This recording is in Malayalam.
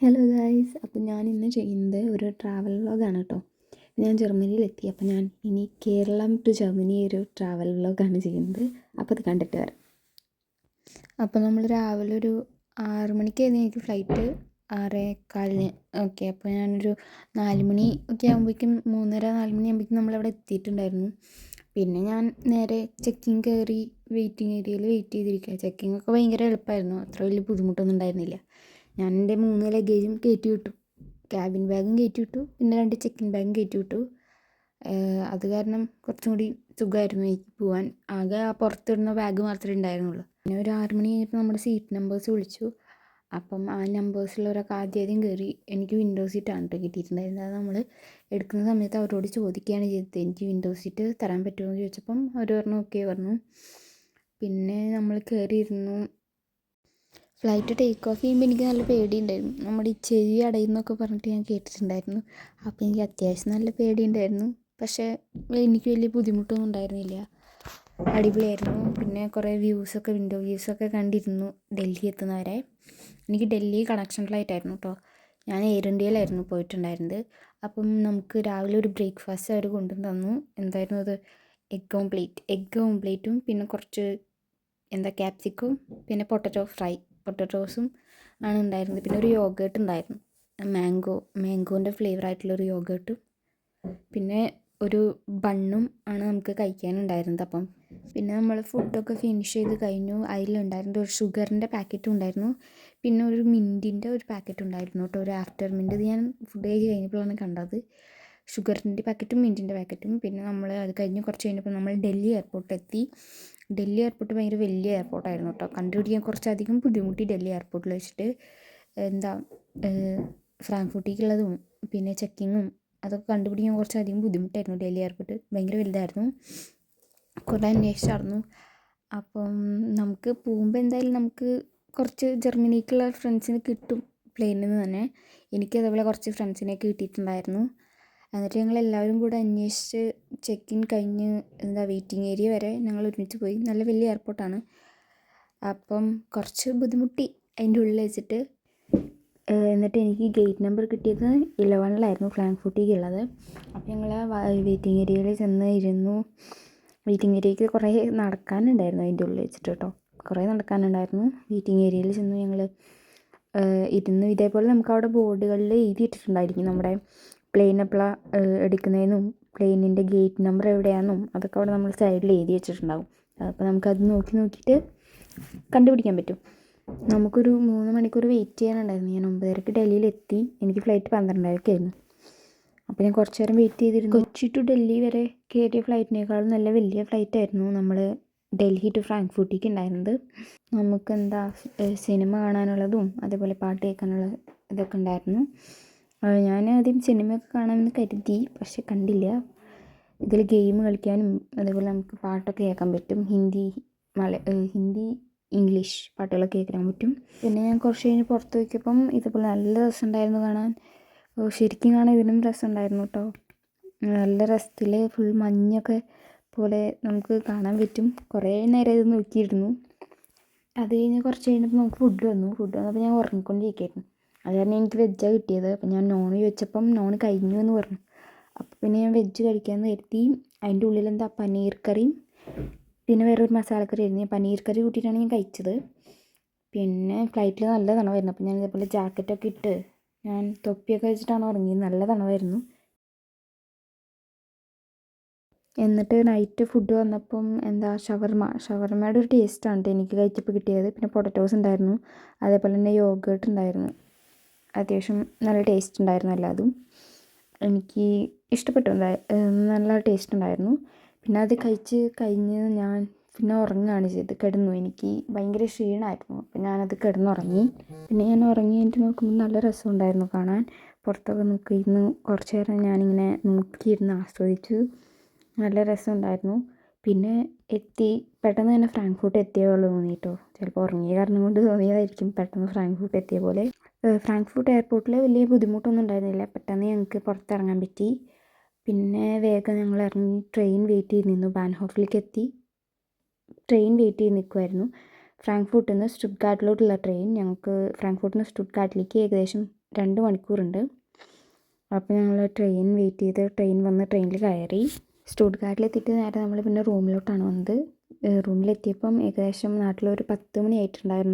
ഹലോ ഗായ്സ്, അപ്പോൾ ഞാൻ ഇന്ന് ചെയ്യുന്നത് ഒരു ട്രാവൽ വ്ളോഗാണ് കേട്ടോ. ഞാൻ ജർമ്മനിയിലെത്തി. അപ്പോൾ ഞാൻ ഇനി കേരളം ടു ജർമ്മനി ഒരു ട്രാവൽ വ്ളോഗാണ് ചെയ്യുന്നത്. അപ്പോൾ അത് കണ്ടിട്ട് വരാം. അപ്പോൾ നമ്മൾ രാവിലെ ഒരു 6 മണിക്കായിരുന്നു എനിക്ക് ഫ്ലൈറ്റ്, 6:15. ഓക്കെ, അപ്പോൾ ഞാനൊരു 4 മണി ഒക്കെ ആകുമ്പോഴേക്കും 3:30 4 മണി ആകുമ്പോഴേക്കും നമ്മളവിടെ എത്തിയിട്ടുണ്ടായിരുന്നു. പിന്നെ ഞാൻ നേരെ ചെക്കിങ് കയറി വെയിറ്റിംഗ് ഏരിയയിൽ വെയിറ്റ് ചെയ്തിരിക്കുക. ചെക്കിങ് ഒക്കെ ഭയങ്കര എളുപ്പമായിരുന്നു, അത്ര വലിയ ബുദ്ധിമുട്ടൊന്നും ഉണ്ടായിരുന്നില്ല. ഞാൻ എൻ്റെ 3 ലഗേജും കയറ്റി വിട്ടു. ക്യാബിൻ ബാഗും കയറ്റി വിട്ടു, പിന്നെ 2 ചെക്കിൻ ബാഗും കയറ്റി വിട്ടു. അത് കാരണം കുറച്ചും കൂടി സുഖമായിരുന്നു എനിക്ക് പോകാൻ. ആകെ ആ പുറത്തിടുന്ന ബാഗ് മാത്രമേ ഉണ്ടായിരുന്നുള്ളൂ. പിന്നെ ഒരു 6 മണി കഴിഞ്ഞപ്പോൾ നമ്മുടെ സീറ്റ് നമ്പേഴ്സ് വിളിച്ചു. അപ്പം ആ നമ്പേഴ്സിലുള്ളവരൊക്കെ ആദ്യം കയറി. എനിക്ക് വിൻഡോ സീറ്റാണ് കേട്ടോ കിട്ടിയിട്ടുണ്ടായിരുന്നത്. അത് നമ്മൾ എടുക്കുന്ന സമയത്ത് അവരോട് ചോദിക്കുകയാണ് ചെയ്തത്, എനിക്ക് വിൻഡോ സീറ്റ് തരാൻ പറ്റുമോ എന്ന് ചോദിച്ചപ്പം അവർ പറഞ്ഞു ഓക്കെ പറഞ്ഞു. പിന്നെ നമ്മൾ കയറിയിരുന്നു. ഫ്ലൈറ്റ് ടേക്ക് ഓഫ് ചെയ്യുമ്പോൾ എനിക്ക് നല്ല പേടിയുണ്ടായിരുന്നു. നമ്മുടെ ഈ ചെവി അടയുന്നൊക്കെ പറഞ്ഞിട്ട് ഞാൻ കേട്ടിട്ടുണ്ടായിരുന്നു. അപ്പോൾ എനിക്ക് അത്യാവശ്യം നല്ല പേടിയുണ്ടായിരുന്നു. പക്ഷേ എനിക്ക് വലിയ ബുദ്ധിമുട്ടൊന്നും ഉണ്ടായിരുന്നില്ല, അടിപൊളിയായിരുന്നു. പിന്നെ കുറേ വ്യൂസൊക്കെ, വിൻഡോ വ്യൂസൊക്കെ കണ്ടിരുന്നു ഡൽഹി എത്തുന്നവരെ. എനിക്ക് ഡൽഹി കണക്ഷൻ ഫ്ലൈറ്റ് ആയിരുന്നു കേട്ടോ. ഞാൻ എയർ ഇന്ത്യയിലായിരുന്നു പോയിട്ടുണ്ടായിരുന്നത്. അപ്പം നമുക്ക് രാവിലെ ഒരു ബ്രേക്ക്ഫാസ്റ്റ് അവർ കൊണ്ടുവന്ന് തന്നു. എന്തായിരുന്നു അത്? എഗ് ഓംപ്ലേറ്റും പിന്നെ കുറച്ച് ക്യാപ്സിക്കും, പിന്നെ പൊട്ടറ്റോസും ആണ് ഉണ്ടായിരുന്നത്. പിന്നെ ഒരു യോഗേർട്ട് ഉണ്ടായിരുന്നു, മാംഗോൻ്റെ ഫ്ലേവർ ആയിട്ടുള്ളൊരു യോഗേർട്ടും, പിന്നെ ഒരു ബണ്ണും ആണ് നമുക്ക് കഴിക്കാനുണ്ടായിരുന്നത്. അപ്പം പിന്നെ നമ്മൾ ഫുഡൊക്കെ ഫിനിഷ് ചെയ്ത് കഴിഞ്ഞു. അതിലുണ്ടായിരുന്നത് ഒരു ഷുഗറിൻ്റെ പാക്കറ്റും ഉണ്ടായിരുന്നു, പിന്നെ ഒരു മിൻറ്റിൻ്റെ ഒരു പാക്കറ്റ് ഉണ്ടായിരുന്നു കേട്ടോ, ഒരു ആഫ്റ്റർ മിൻറ്റ്. ഇത് ഞാൻ ഫുഡ് കഴിച്ച് കഴിഞ്ഞപ്പോഴാണ് കണ്ടത്. ഷുഗറിൻ്റെ പാക്കറ്റും മിൻറ്റിൻ്റെ പാക്കറ്റും. പിന്നെ നമ്മൾ അത് കഴിഞ്ഞ് കുറച്ച് കഴിഞ്ഞപ്പോൾ നമ്മൾ ഡൽഹി എയർപോർട്ടിലെത്തി. ഡൽഹി എയർപോർട്ട് ഭയങ്കര വലിയ എയർപോർട്ടായിരുന്നു കേട്ടോ. കണ്ടുപിടിക്കാൻ കുറച്ചധികം ബുദ്ധിമുട്ടി ഡൽഹി എയർപോർട്ടിൽ വെച്ചിട്ട്. ഫ്രാങ്ക്ഫർട്ടിലേക്കുള്ളതും പിന്നെ ചെക്കിങ്ങും അതൊക്കെ കണ്ടുപിടിക്കാൻ കുറച്ചധികം ബുദ്ധിമുട്ടായിരുന്നു. ഡൽഹി എയർപോർട്ട് ഭയങ്കര വലുതായിരുന്നു. കുറേ അന്വേഷിച്ചായിരുന്നു. അപ്പം നമുക്ക് പോകുമ്പോൾ എന്തായാലും നമുക്ക് കുറച്ച് ജർമ്മനിക്കുള്ള ഫ്രണ്ട്സിനെ കിട്ടും പ്ലെയിനിൽ നിന്ന് തന്നെ. എനിക്ക് അതേപോലെ കുറച്ച് ഫ്രണ്ട്സിനെ കിട്ടിയിട്ടുണ്ടായിരുന്നു. എന്നിട്ട് ഞങ്ങൾ എല്ലാവരും കൂടെ അന്വേഷിച്ച് ചെക്ക് ഇൻ കഴിഞ്ഞ് വെയിറ്റിംഗ് ഏരിയ വരെ ഞങ്ങൾ ഒരുമിച്ച് പോയി. നല്ല വലിയ എയർപോർട്ടാണ്. അപ്പം കുറച്ച് ബുദ്ധിമുട്ടി അതിൻ്റെ ഉള്ളിൽ വെച്ചിട്ട്. എന്നിട്ട് എനിക്ക് ഗേറ്റ് നമ്പർ കിട്ടിയത് 11-ലായിരുന്നു ഫ്രാങ്ക്ഫർട്ടിലേക്കുള്ളത്. അപ്പോൾ ഞങ്ങൾ വെയിറ്റിംഗ് ഏരിയയിൽ ചെന്ന് ഇരുന്നു. വെയിറ്റിംഗ് ഏരിയയ്ക്ക് കുറേ നടക്കാനുണ്ടായിരുന്നു അതിൻ്റെ ഉള്ളിൽ വെച്ചിട്ട് കേട്ടോ. കുറേ നടക്കാനുണ്ടായിരുന്നു. വെയിറ്റിംഗ് ഏരിയയിൽ ചെന്ന് ഞങ്ങൾ ഇരുന്നു. ഇതേപോലെ നമുക്ക് അവിടെ ബോർഡുകളിൽ എഴുതിയിട്ടിട്ടുണ്ടായിരിക്കും നമ്മുടെ പ്ലെയിൻ എപ്പോഴാണ് എടുക്കുന്നതെന്നും പ്ലെയിനിൻ്റെ ഗേറ്റ് നമ്പർ എവിടെയാണെന്നും അതൊക്കെ അവിടെ നമ്മൾ സൈഡിൽ എഴുതി വെച്ചിട്ടുണ്ടാകും. അപ്പോൾ നമുക്കത് നോക്കിയിട്ട് കണ്ടുപിടിക്കാൻ പറ്റും. നമുക്കൊരു 3 മണിക്കൂർ വെയിറ്റ് ചെയ്യാനുണ്ടായിരുന്നു. ഞാൻ 9:30-ക്ക് ഡൽഹിയിലെത്തി. എനിക്ക് ഫ്ലൈറ്റ് 12:30-ക്കായിരുന്നു. അപ്പോൾ ഞാൻ കുറച്ച് നേരം വെയിറ്റ് ചെയ്തിരുന്നു. കൊച്ചി ടു ഡൽഹി വരെ കയറിയ ഫ്ലൈറ്റിനേക്കാളും നല്ല വലിയ ഫ്ലൈറ്റായിരുന്നു നമ്മൾ ഡൽഹി ടു ഫ്രാങ്ക്ഫർട്ടിലേക്ക് ഉണ്ടായിരുന്നത്. നമുക്ക് സിനിമ കാണാനുള്ളതും അതേപോലെ പാട്ട് കേൾക്കാനുള്ള ഇതൊക്കെ ഉണ്ടായിരുന്നു. ഞാൻ ആദ്യം സിനിമയൊക്കെ കാണാമെന്ന് കരുതി, പക്ഷെ കണ്ടില്ല. ഇതിൽ ഗെയിം കളിക്കാനും അതേപോലെ നമുക്ക് പാട്ടൊക്കെ കേൾക്കാൻ പറ്റും. ഹിന്ദി, ഇംഗ്ലീഷ് പാട്ടുകളൊക്കെ കേൾക്കാൻ പറ്റും. പിന്നെ ഞാൻ കുറച്ച് കഴിഞ്ഞ് പുറത്ത് നോക്കിയപ്പം ഇതേപോലെ നല്ല രസമുണ്ടായിരുന്നു കാണാൻ. ശരിക്കും കാണാൻ ഇതിനും രസമുണ്ടായിരുന്നു കേട്ടോ. നല്ല രസത്തിൽ ഫുൾ മഞ്ഞൊക്കെ പോലെ നമുക്ക് കാണാൻ പറ്റും. കുറേ നേരം ഇത് നോക്കിയിരുന്നു. അത് കഴിഞ്ഞ് കുറച്ച് കഴിഞ്ഞപ്പോൾ നമുക്ക് ഫുഡ് വന്നപ്പോൾ ഞാൻ ഉറങ്ങിക്കൊണ്ടിരിക്കുകയായിരുന്നു. അത് കാരണം എനിക്ക് വെജാണ് കിട്ടിയത്. അപ്പം ഞാൻ നോൺ ചോദിച്ചപ്പം നോൺ കഴിഞ്ഞു എന്ന് പറഞ്ഞു. അപ്പോൾ പിന്നെ ഞാൻ വെജ് കഴിക്കാമെന്ന് കരുതി. അതിൻ്റെ ഉള്ളിൽ പനീർ കറിയും പിന്നെ വേറൊരു മസാലക്കറി ആയിരുന്നു. ഞാൻ പനീർ കറി കൂട്ടിയിട്ടാണ് ഞാൻ കഴിച്ചത്. പിന്നെ ഫ്ലൈറ്റിൽ നല്ല തണവായിരുന്നു. അപ്പോൾ ഞാൻ ഇതേപോലെ ജാക്കറ്റൊക്കെ ഇട്ട് ഞാൻ തൊപ്പിയൊക്കെ വെച്ചിട്ടാണ് ഉറങ്ങിയത്. നല്ല തണവായിരുന്നു. എന്നിട്ട് നൈറ്റ് ഫുഡ് വന്നപ്പം ഷവർമയുടെ ഒരു ടേസ്റ്റാണ് എനിക്ക് കഴിച്ചപ്പോൾ കിട്ടിയത്. പിന്നെ പൊട്ടറ്റോസ് ഉണ്ടായിരുന്നു, അതേപോലെ തന്നെ യോഗേർട്ട് ഉണ്ടായിരുന്നു. അത്യാവശ്യം നല്ല ടേസ്റ്റ് ഉണ്ടായിരുന്നു എല്ലാതും. എനിക്ക് ഇഷ്ടപ്പെട്ടു, നല്ല ടേസ്റ്റ് ഉണ്ടായിരുന്നു. പിന്നെ അത് കഴിച്ച് കഴിഞ്ഞ് ഞാൻ പിന്നെ ഉറങ്ങുകയാണ് ചെയ്തത്. കിടന്നു. എനിക്ക് ഭയങ്കര ക്ഷീണമായിരുന്നു. അപ്പം ഞാനത് കിടന്നുറങ്ങി. പിന്നെ ഞാൻ ഉറങ്ങി കഴിഞ്ഞിട്ട് നോക്കുമ്പോൾ നല്ല രസമുണ്ടായിരുന്നു കാണാൻ. പുറത്തൊക്കെ നോക്കിയിരുന്നു കുറച്ച് നേരം ഞാനിങ്ങനെ നോക്കിയിരുന്ന് ആസ്വദിച്ചു. നല്ല രസമുണ്ടായിരുന്നു. പിന്നെ പെട്ടെന്ന് തന്നെ ഫ്രാങ്ക്ഫർട്ട് എത്തിയ പോലെ തോന്നി കേട്ടോ. ചിലപ്പോൾ ഉറങ്ങിയ കാരണം കൊണ്ട് തോന്നിയതായിരിക്കും, പെട്ടെന്ന് ഫ്രാങ്ക്ഫർട്ട് എത്തിയ പോലെ. ഫ്രാങ്ക്ഫർട്ട് എയർപോർട്ടിൽ വലിയ ബുദ്ധിമുട്ടൊന്നും ഉണ്ടായിരുന്നില്ല. പെട്ടെന്ന് ഞങ്ങൾക്ക് പുറത്തിറങ്ങാൻ പറ്റി. പിന്നെ വേഗം ഞങ്ങൾ ഇറങ്ങി ട്രെയിൻ വെയിറ്റ് ചെയ്ത് നിന്നു. ബാൻഹോഫിലേക്ക് എത്തി. ട്രെയിൻ വെയിറ്റ് ചെയ്ത് നിൽക്കുമായിരുന്നു. ഫ്രാങ്ക്ഫർട്ടിൽ നിന്ന് സ്റ്റുട്ട്ഗാർട്ടിലോട്ടുള്ള ട്രെയിൻ ഞങ്ങൾക്ക് ഫ്രാങ്ക്ഫർട്ടിൽ നിന്ന് സ്റ്റുട്ട്ഗാർട്ടിലേക്ക് ഏകദേശം 2 മണിക്കൂറുണ്ട്. അപ്പോൾ ഞങ്ങൾ ട്രെയിൻ വെയിറ്റ് ചെയ്ത് ട്രെയിൻ വന്ന് ട്രെയിനിൽ കയറി. സ്റ്റുട്ട്ഗാർട്ടിലെത്തിയിട്ട് നേരെ നമ്മൾ പിന്നെ റൂമിലോട്ടാണ് വന്നത്. റൂമിലെത്തിയപ്പം ഏകദേശം നാട്ടിലൊരു 10 മണി ആയിട്ടുണ്ടായിരുന്നു.